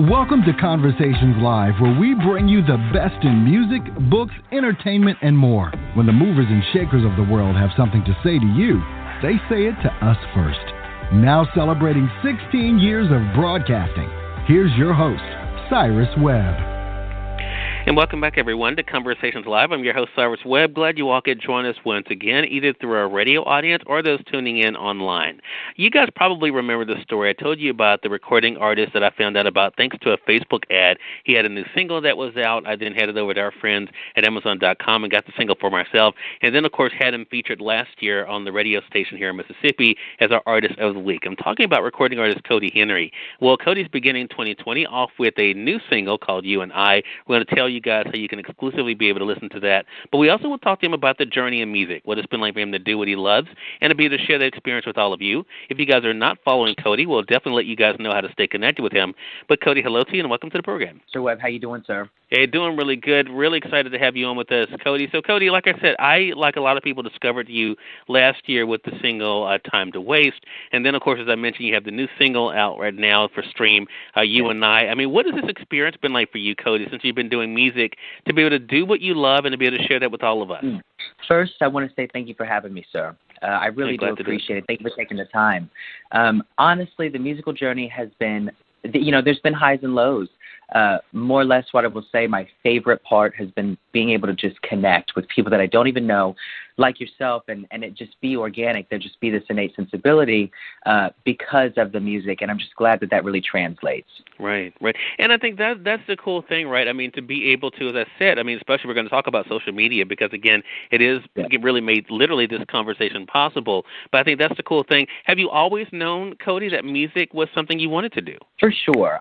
Welcome to Conversations Live, where we bring you the best in music, books, entertainment, and more. When the movers and shakers of the world have something to say to you, they say it to us first. Now celebrating 16 years of broadcasting, here's your host, Cyrus Webb. And welcome back, everyone, to Conversations Live. I'm your host, Cyrus Webb. Glad you all could join us once again, either through our radio audience or those tuning in online. You guys probably remember the story. I told you about the recording artist that I found out about thanks to a Facebook ad. He had a new single that was out. I then headed over to our friends at Amazon.com and got the single for myself. And then, of course, had him featured last year on the radio station here in Mississippi as our Artist of the Week. I'm talking about recording artist Kody Henry. Well, Kody's beginning 2020 off with a new single called You and I. We're going to tell you guys how you can exclusively be able to listen to that. But we also will talk to him about the journey in music, what it's been like for him to do what he loves, and to be able to share that experience with all of you. If you guys are not following Kody, we'll definitely let you guys know how to stay connected with him. But Kody, hello to you and welcome to the program. Sir Webb, how you doing, sir? Hey, doing really good. Really excited to have you on with us, Kody. So, Kody, like I said, I, like a lot of people, discovered you last year with the single Time to Waste. And then, of course, as I mentioned, you have the new single out right now for stream, You and I. I mean, what has this experience been like for you, Kody, since you've been doing music, to be able to do what you love and to be able to share that with all of us? First, I want to say thank you for having me, sir. I really do appreciate it. Thank you for taking the time. Honestly, the musical journey has been, there's been highs and lows. More or less what I will say my favorite part has been being able to just connect with people that I don't even know, like yourself, and it just be organic. There just be this innate sensibility because of the music, and I'm just glad that really translates. Right. And I think that's the cool thing, right? I mean, to be able to, as I said, I mean, especially we're going to talk about social media because, again, it really made literally this conversation possible. But I think that's the cool thing. Have you always known, Kody, that music was something you wanted to do? For sure.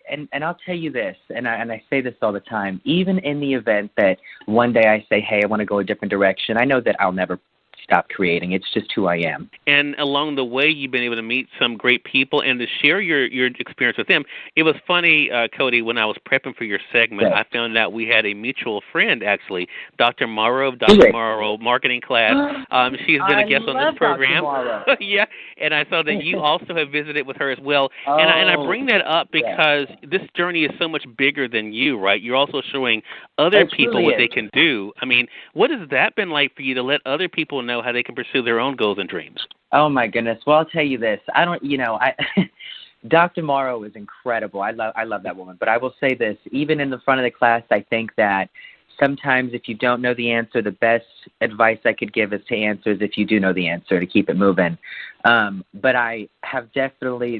And I'll tell you this, and I say this all the time, even in the event that one day I say, hey, I want to go a different direction, I know that I'll never stop creating. It's just who I am. And along the way, you've been able to meet some great people and to share your experience with them. It was funny, Kody, when I was prepping for your segment, I found out we had a mutual friend, actually, Dr. Morrow of Dr. Morrow Marketing Class. She's been a guest on this program. Yeah, and I saw that you also have visited with her as well. And I bring that up because this journey is so much bigger than you, right? You're also showing other people what they can do. I mean, what has that been like for you to let other people know how they can pursue their own goals and dreams? Oh my goodness. Well, I'll tell you this. Dr. Morrow is incredible. I love that woman. But I will say this, even in the front of the class, I think that sometimes if you don't know the answer, the best advice I could give is to answers if you do know the answer, to keep it moving. But I have there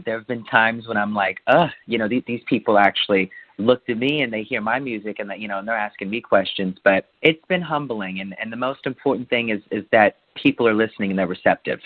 have been times when I'm like, these people actually looked at me and they hear my music and and they're asking me questions. But it's been humbling, and the most important thing is that people are listening and they're receptive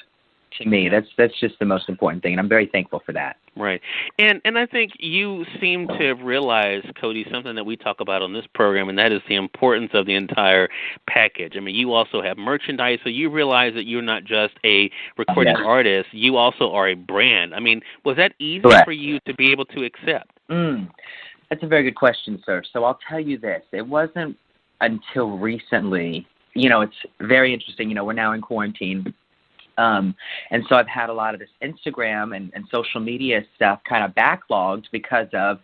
to me. That's just the most important thing, and I'm very thankful for that. Right. And I think you seem to have realized, Kody, something that we talk about on this program, and that is the importance of the entire package. I mean, you also have merchandise, so you realize that you're not just a recording artist, you also are a brand. I mean, was that easy for you to be able to accept? That's a very good question, sir. So I'll tell you this. It wasn't until recently, it's very interesting. We're now in quarantine. And so I've had a lot of this Instagram and social media stuff kind of backlogged because of,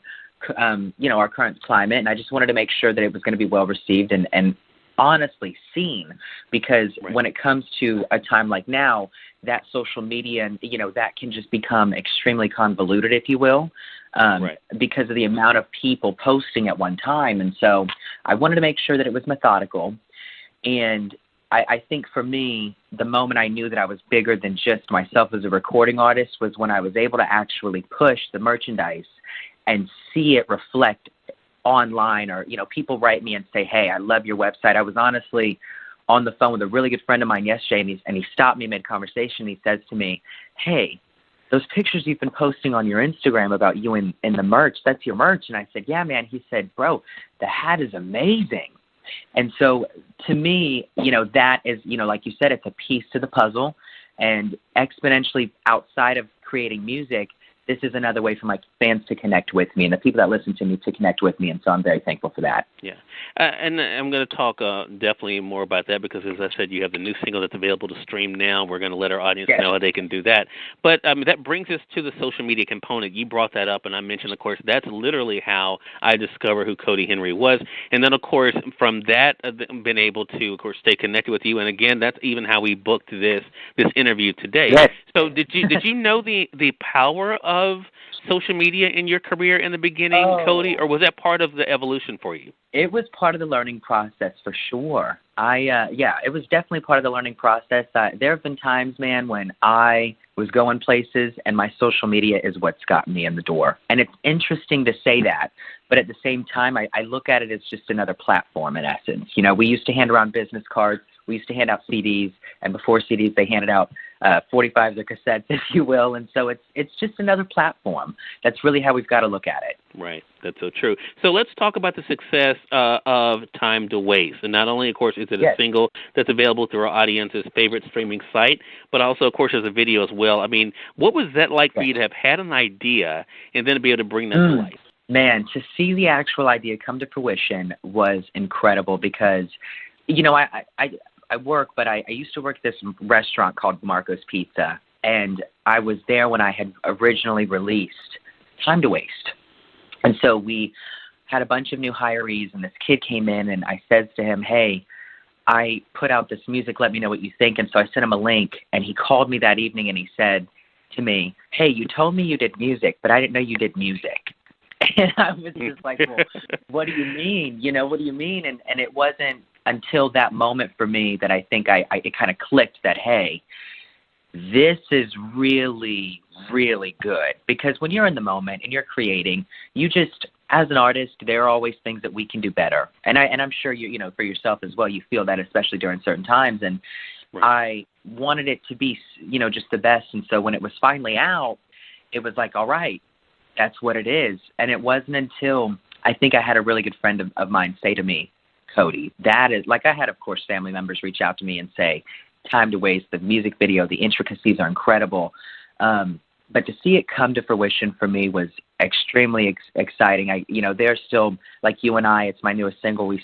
our current climate. And I just wanted to make sure that it was going to be well received and honestly seen, because when it comes to a time like now, that social media and, that can just become extremely convoluted, if you will. Because of the amount of people posting at one time. And so I wanted to make sure that it was methodical. And I think for me, the moment I knew that I was bigger than just myself as a recording artist was when I was able to actually push the merchandise and see it reflect online, or, people write me and say, hey, I love your website. I was honestly on the phone with a really good friend of mine yesterday, and he stopped me mid-conversation. He says to me, hey, those pictures you've been posting on your Instagram about you in the merch, that's your merch. And I said, yeah, man. He said, bro, the hat is amazing. And so to me, that is, like you said, it's a piece to the puzzle. And exponentially outside of creating music, this is another way for my fans to connect with me and the people that listen to me to connect with me. And so I'm very thankful for that. Yeah. And I'm going to talk definitely more about that because, as I said, you have the new single that's available to stream now. We're going to let our audience know how they can do that. But that brings us to the social media component. You brought that up, and I mentioned, of course, that's literally how I discovered who Kody Henry was. And then, of course, from that, been able to, of course, stay connected with you. And, again, that's even how we booked this interview today. Yes. So did you know the power of social media in your career in the beginning, Kody, or was that part of the evolution for you? It was part of the learning process for sure. It was definitely part of the learning process. There have been times, man, when I was going places and my social media is what's gotten me in the door. And it's interesting to say that, but at the same time, I look at it as just another platform in essence. You know, we used to hand around business cards. We used to hand out CDs, and before CDs, they handed out 45s or cassettes, if you will. And so it's just another platform. That's really how we've got to look at it. Right. That's so true. So let's talk about the success of Time to Waste. And not only, of course, is it a single that's available through our audience's favorite streaming site, but also, of course, as a video as well. I mean, what was that like for you to have had an idea and then to be able to bring that to life? Man, to see the actual idea come to fruition was incredible because, you know, I work, but I used to work at this restaurant called Marco's Pizza, and I was there when I had originally released Time to Waste. And so we had a bunch of new hirees, and this kid came in, and I said to him, hey, I put out this music, let me know what you think. And so I sent him a link, and he called me that evening, and he said to me, hey, you told me you did music, but I didn't know you did music. And I was just like, well, what do you mean? You know, what do you mean? And it wasn't until that moment for me that I think it kind of clicked that, hey, this is really, really good. Because when you're in the moment and you're creating, you just, as an artist, there are always things that we can do better. And I'm sure you know, for yourself as well, you feel that, especially during certain times. And I wanted it to be, you know, just the best. And so when it was finally out, it was like, all right, that's what it is. And it wasn't until I think I had a really good friend of mine say to me, Kody, that is, like I had, of course, family members reach out to me and say, Time to Waste, the music video, the intricacies are incredible. But to see it come to fruition for me was extremely exciting. You know, they're still, like you and I, it's my newest single. We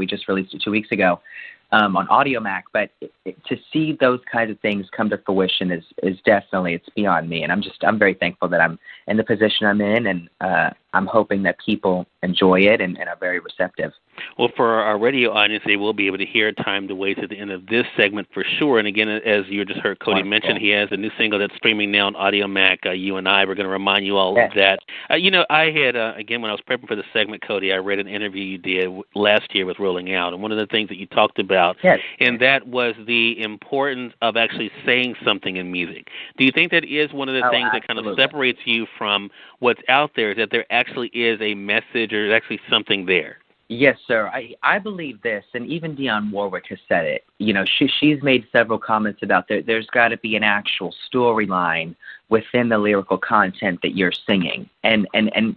just released it 2 weeks ago on Audio Mac. But to see those kinds of things come to fruition is definitely, it's beyond me. And I'm very thankful that I'm in the position I'm in, and I'm hoping that people enjoy it and are very receptive. Well, for our radio audience, they will be able to hear Time to Waste at the end of this segment for sure. And again, as you just heard Kody mention, he has a new single that's streaming now on Audio Mac. You and I, we're going to remind you all of that. You know, I had, again, when I was prepping for the segment, Kody, I read an interview you did last year with Rolling Out. And one of the things that you talked about, and that was the importance of actually saying something in music. Do you think that is one of the things that kind of separates you from what's out there, is that there actually is a message or there's actually something there? Yes, sir. I believe this, and even Dionne Warwick has said it. You know, she's made several comments about there's got to be an actual storyline within the lyrical content that you're singing. And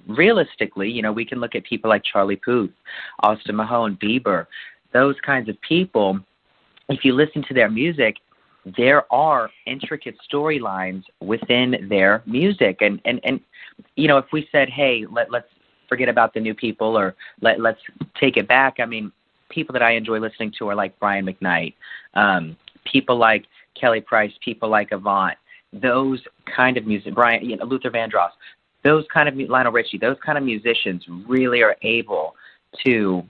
realistically, you know, we can look at people like Charlie Puth, Austin Mahone, Bieber, those kinds of people. If you listen to their music, there are intricate storylines within their music. And you know, if we said, hey, let's forget about the new people, or let's take it back. I mean, people that I enjoy listening to are like Brian McKnight, people like Kelly Price, people like Avant, those kind of music, Luther Vandross, those kind of, Lionel Richie, those kind of musicians really are able to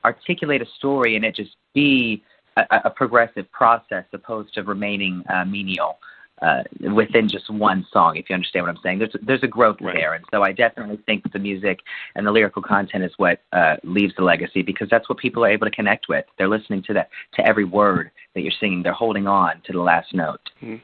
articulate a story and it just be a progressive process opposed to remaining menial. Within just one song, if you understand what I'm saying. There's a growth there. And so I definitely think the music and the lyrical content is what leaves the legacy, because that's what people are able to connect with. They're listening to every word that you're singing. They're holding on to the last note. Mm-hmm.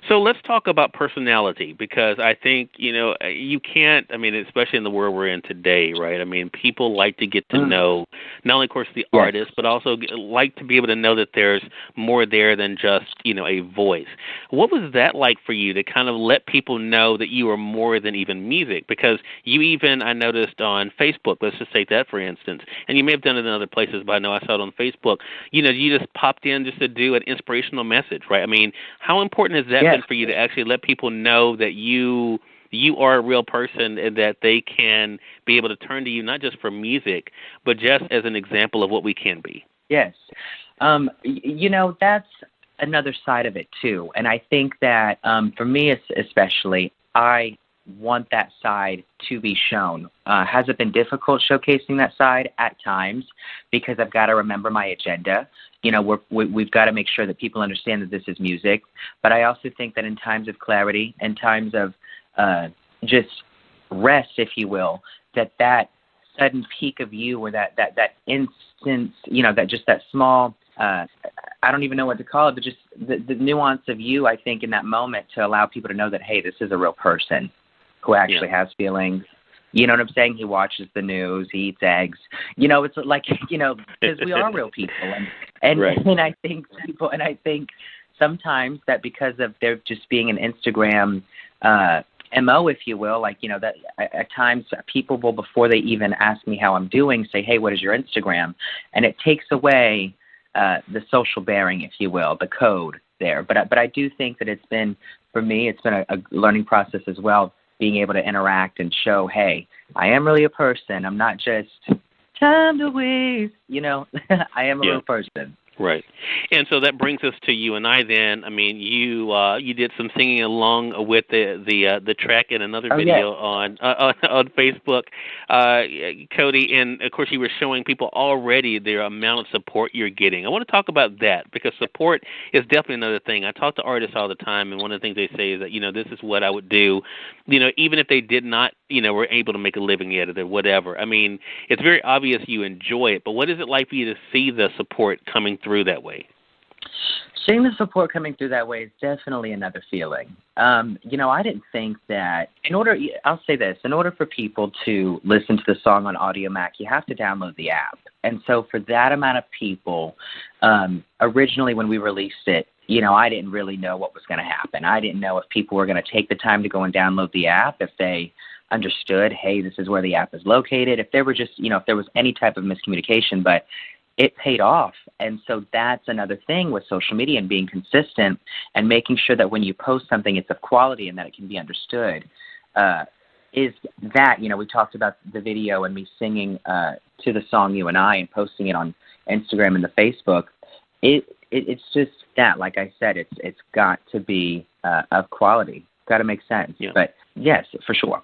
So let's talk about personality, because I think, you know, you can't, I mean, especially in the world we're in today, right? I mean, people like to get to know not only, of course, the artist, but also like to be able to know that there's more there than just, you know, a voice. What was that like for you to kind of let people know that you are more than even music? Because you even, I noticed on Facebook, let's just take that for instance, and you may have done it in other places, but I know I saw it on Facebook, you know, you just popped in just to do an inspirational message, right? I mean, how important is that been for you to actually let people know that you are a real person and that they can be able to turn to you not just for music, but just as an example of what we can be? Yes. That's another side of it, too. And I think that for me especially, I want that side to be shown. Has it been difficult showcasing that side? At times, because I've got to remember my agenda. We've got to make sure that people understand that this is music. But I also think that in times of clarity, in times of just rest, if you will, that sudden peak of you, or that instance, that small, I don't even know what to call it, but just the nuance of you, I think, in that moment, to allow people to know that, hey, this is a real person who actually has feelings. You know what I'm saying? He watches the news, he eats eggs. It's like, because we are real people. And right. and I think sometimes that because of there just being an Instagram MO, if you will, that at times people will, before they even ask me how I'm doing, say, hey, what is your Instagram? And it takes away the social bearing, if you will, the code there. But I do think that for me, it's been a learning process as well, being able to interact and show, hey, I am really a person. I'm not just time to waste, I am a real person. Right. And so that brings us to you and I then. I mean, you did some singing along with the track in another video on Facebook, Kody, and of course you were showing people already the amount of support you're getting. I want to talk about that because support is definitely another thing. I talk to artists all the time, and one of the things they say is that, this is what I would do, even if they did not, were able to make a living yet or whatever. I mean, it's very obvious you enjoy it, but what is it like for you to see the support coming through that way? Seeing the support coming through that way is definitely another feeling. I didn't think that I'll say this, in order for people to listen to the song on Audio Mac, you have to download the app. And so for that amount of people, originally when we released it, I didn't really know what was going to happen. I didn't know if people were going to take the time to go and download the app, if they understood, hey, this is where the app is located, if there were just, if there was any type of miscommunication, but it paid off. And so that's another thing with social media and being consistent and making sure that when you post something, it's of quality and that it can be understood, is that, we talked about the video and me singing to the song You and I and posting it on Instagram and the Facebook. It's just that, like I said, it's got to be of quality. Got to make sense. Yeah. But yes, for sure.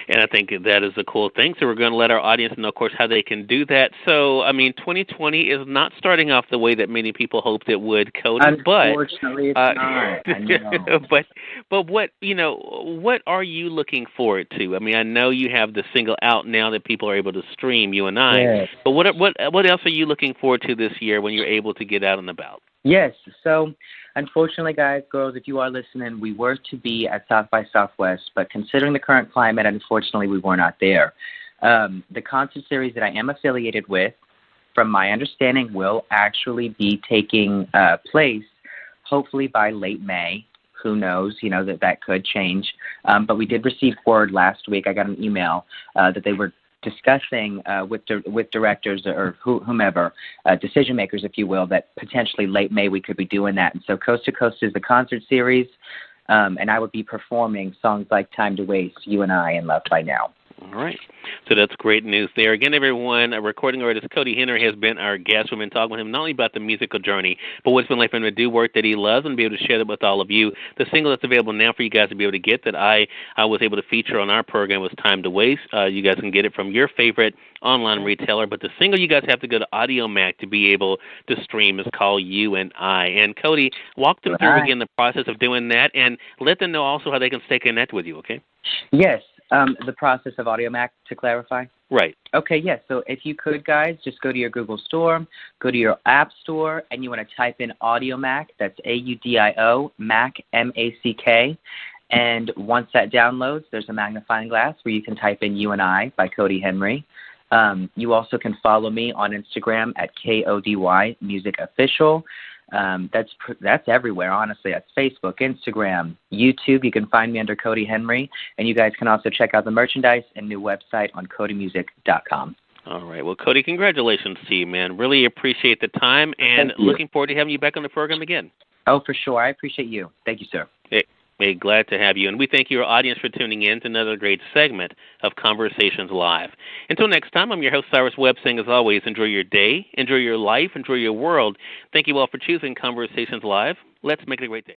And I think that is a cool thing. So we're going to let our audience know, of course, how they can do that. So, 2020 is not starting off the way that many people hoped it would, Kody. Unfortunately, it's not. I know. But what are you looking forward to? I know you have the single out now that people are able to stream, You and I. Yes. But what else are you looking forward to this year when you're able to get out and about? Yes. So, unfortunately, guys, girls, if you are listening, we were to be at South by Southwest, but considering the current climate, unfortunately, we were not there. The concert series that I am affiliated with, from my understanding, will actually be taking place hopefully by late May. Who knows, that could change. But we did receive word last week. I got an email that they were discussing with directors or whomever, decision makers, if you will, that potentially late May we could be doing that. And so Coast to Coast is the concert series, and I would be performing songs like Time to Waste, You and I, and Love by Now. All right. So that's great news there. Again, everyone, a recording artist, Kody Henry, has been our guest. We've been talking with him not only about the musical journey, but what it's been like for him to do work that he loves and be able to share that with all of you. The single that's available now for you guys to be able to get that I was able to feature on our program was Time to Waste. You guys can get it from your favorite online retailer, but the single you guys have to go to Audio Mac to be able to stream is called You and I. And Kody, walk them through again the process of doing that and let them know also how they can stay connected with you, okay? Yes. The process of Audio Mac, to clarify? Right. Okay, yes. So if you could, guys, just go to your Google Store, go to your App Store, and you want to type in Audio Mac. That's AUDIO, Mac, MACK. And once that downloads, there's a magnifying glass where you can type in You and I by Kody Henry. You also can follow me on Instagram at KODY Music Official. That's everywhere, honestly. That's Facebook, Instagram, YouTube. You can find me under Kody Henry, and you guys can also check out the merchandise and new website on kodymusic.com. All right. Well, Kody, congratulations to you, man. Really appreciate the time, and looking forward to having you back on the program again. Oh, for sure. I appreciate you. Thank you, sir. Hey, glad to have you. And we thank your audience for tuning in to another great segment of Conversations Live. Until next time, I'm your host, Cyrus Webb, saying as always, enjoy your day, enjoy your life, enjoy your world. Thank you all for choosing Conversations Live. Let's make it a great day.